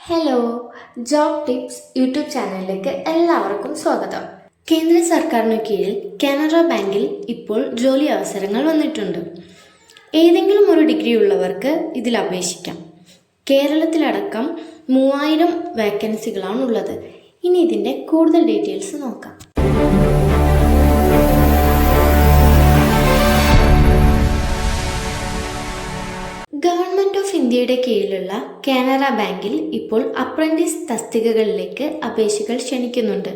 Hello, job tips YouTube ചാനലിലേക്ക് എല്ലാവർക്കും സ്വാഗതം. കേന്ദ്ര സർക്കാരിന് കീഴിൽ കാനറ ബാങ്കിൽ ഇപ്പോൾ ജോലി അവസരങ്ങൾ വന്നിട്ടുണ്ട്. ഏതെങ്കിലും ഒരു ഡിഗ്രി ഉള്ളവർക്ക് ഇതിൽ അപേക്ഷിക്കാം. കേരളത്തിലടക്കം 3000 വേക്കൻസികളാണ് ഉള്ളത്. ഇനി ഇതിൻ്റെ കൂടുതൽ ഡീറ്റെയിൽസ് നോക്കാം. ഗവൺമെൻറ് ഓഫ് ഇന്ത്യയുടെ കീഴിലുള്ള കാനറ ബാങ്കിൽ ഇപ്പോൾ അപ്രന്റീസ് തസ്തികകളിലേക്ക് അപേക്ഷകൾ ക്ഷണിക്കുന്നുണ്ട്.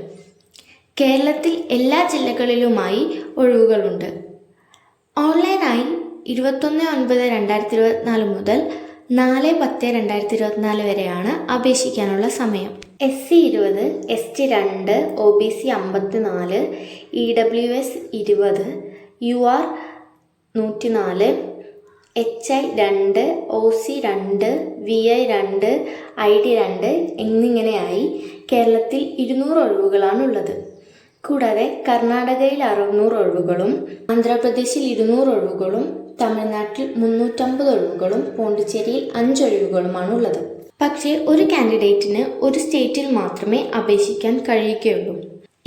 കേരളത്തിൽ എല്ലാ ജില്ലകളിലുമായി ഒഴിവുകളുണ്ട്. ഓൺലൈനായി 21/9/2024 മുതൽ 4/10/2024 വരെയാണ് അപേക്ഷിക്കാനുള്ള സമയം. SC 20, ST 2, OBC 54, EWS 20, UR 104, HI 2, OC 2, VI 2, ID 2 എന്നിങ്ങനെയായി കേരളത്തിൽ 200 ഒഴിവുകളാണുള്ളത്. കൂടാതെ കർണാടകയിൽ 600 ഒഴിവുകളും ആന്ധ്രാപ്രദേശിൽ 200 ഒഴിവുകളും തമിഴ്നാട്ടിൽ 350 ഒഴിവുകളും പോണ്ടിച്ചേരിയിൽ 5 ഒഴിവുകളുമാണുള്ളത്. പക്ഷേ ഒരു കാൻഡിഡേറ്റിന് ഒരു സ്റ്റേറ്റിൽ മാത്രമേ അപേക്ഷിക്കാൻ കഴിയുകയുള്ളൂ.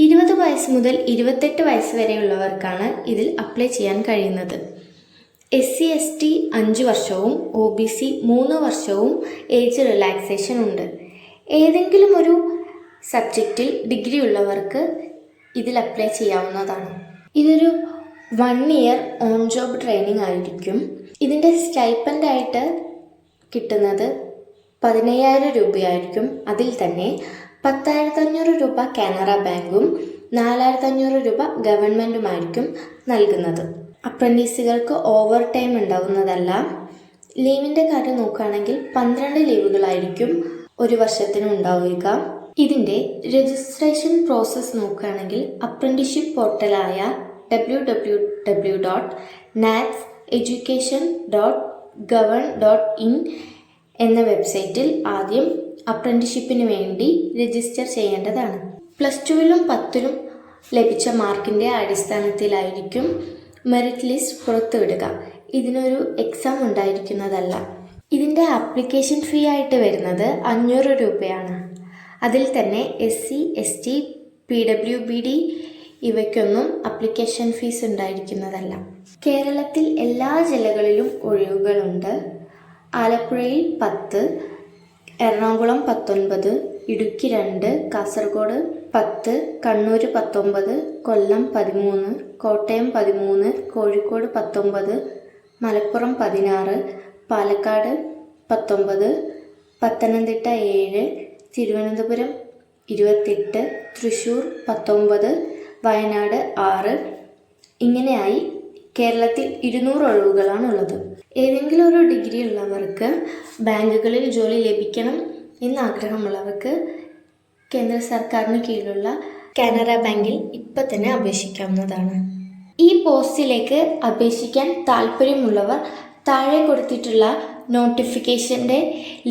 20 വയസ്സ് മുതൽ 28 വയസ്സ് വരെയുള്ളവർക്കാണ് ഇതിൽ അപ്ലൈ ചെയ്യാൻ കഴിയുന്നത്. SC ST 5 വർഷവും OBC 3 വർഷവും ഏജ് റിലാക്സേഷൻ ഉണ്ട്. ഏതെങ്കിലും ഒരു സബ്ജക്റ്റിൽ ഡിഗ്രി ഉള്ളവർക്ക് ഇതിൽ അപ്ലൈ ചെയ്യാവുന്നതാണ്. ഇതൊരു 1 ഇയർ ഓൺ ജോബ് ട്രെയിനിങ് ആയിരിക്കും. ഇതിൻ്റെ സ്റ്റൈപ്പൻഡായിട്ട് കിട്ടുന്നത് 15,000 രൂപയായിരിക്കും. അതിൽ തന്നെ 10,500 രൂപ കാനറ ബാങ്കും 4,500 രൂപ ഗവൺമെൻറ്റുമായിരിക്കും നൽകുന്നത്. അപ്രന്റീസുകൾക്ക് ഓവർ ടൈം ഉണ്ടാകുന്നതല്ല. ലീവിൻ്റെ കാര്യം നോക്കുകയാണെങ്കിൽ 12 ലീവുകളായിരിക്കും ഒരു വർഷത്തിന് ഉണ്ടാവുക. ഇതിൻ്റെ രജിസ്ട്രേഷൻ പ്രോസസ്സ് നോക്കുകയാണെങ്കിൽ അപ്രന്റീസ്ഷിപ്പ് പോർട്ടലായ www.natseducation.govern.in എന്ന വെബ്സൈറ്റിൽ ആദ്യം അപ്രന്റീസ്ഷിപ്പിന് വേണ്ടി രജിസ്റ്റർ ചെയ്യേണ്ടതാണ്. +2ലും 10ലും ലഭിച്ച മാർക്കിൻ്റെ അടിസ്ഥാനത്തിലായിരിക്കും മെറിറ്റ് ലിസ്റ്റ് പുറത്തുവിടുക. ഇതിനൊരു എക്സാം ഉണ്ടായിരിക്കുന്നതല്ല. ഇതിൻ്റെ ആപ്ലിക്കേഷൻ ഫീ ആയിട്ട് വരുന്നത് 500 രൂപയാണ്. അതിൽ തന്നെ SC ST PWBD ഇവയ്ക്കൊന്നും ആപ്ലിക്കേഷൻ ഫീസ് ഉണ്ടായിരിക്കുന്നതല്ല. കേരളത്തിൽ എല്ലാ ജില്ലകളിലും ഒഴിവുകളുണ്ട്. ആലപ്പുഴയിൽ 10, എറണാകുളം 19, ഇടുക്കി 2, കാസർഗോഡ് 10, കണ്ണൂർ 19, കൊല്ലം 13, കോട്ടയം 13, കോഴിക്കോട് 19, മലപ്പുറം 16, പാലക്കാട് 19, പത്തനംതിട്ട 7, തിരുവനന്തപുരം 28, തൃശ്ശൂർ 19, വയനാട് 6. ഇങ്ങനെയായി കേരളത്തിൽ 200 ഒഴിവുകളാണുള്ളത്. ഏതെങ്കിലും ഒരു ഡിഗ്രി ഉള്ളവർക്ക് ബാങ്കുകളിൽ ജോലി ലഭിക്കണം എന്നാഗ്രഹമുള്ളവർക്ക് കേന്ദ്ര സർക്കാരിന് കീഴിലുള്ള കാനറ ബാങ്കിൽ ഇപ്പം തന്നെ അപേക്ഷിക്കാവുന്നതാണ്. ഈ പോസ്റ്റിലേക്ക് അപേക്ഷിക്കാൻ താല്പര്യമുള്ളവർ താഴെ കൊടുത്തിട്ടുള്ള നോട്ടിഫിക്കേഷൻ്റെ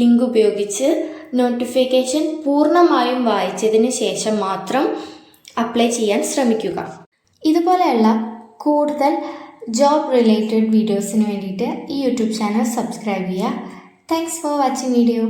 ലിങ്ക് ഉപയോഗിച്ച് നോട്ടിഫിക്കേഷൻ പൂർണ്ണമായും വായിച്ചതിന് ശേഷം മാത്രം അപ്ലൈ ചെയ്യാൻ ശ്രമിക്കുക. ഇതുപോലെയുള്ള കൂടുതൽ ജോബ് റിലേറ്റഡ് വീഡിയോസിന് വേണ്ടിയിട്ട് ഈ യൂട്യൂബ് ചാനൽ സബ്സ്ക്രൈബ് ചെയ്യുക. Thanks for watching video.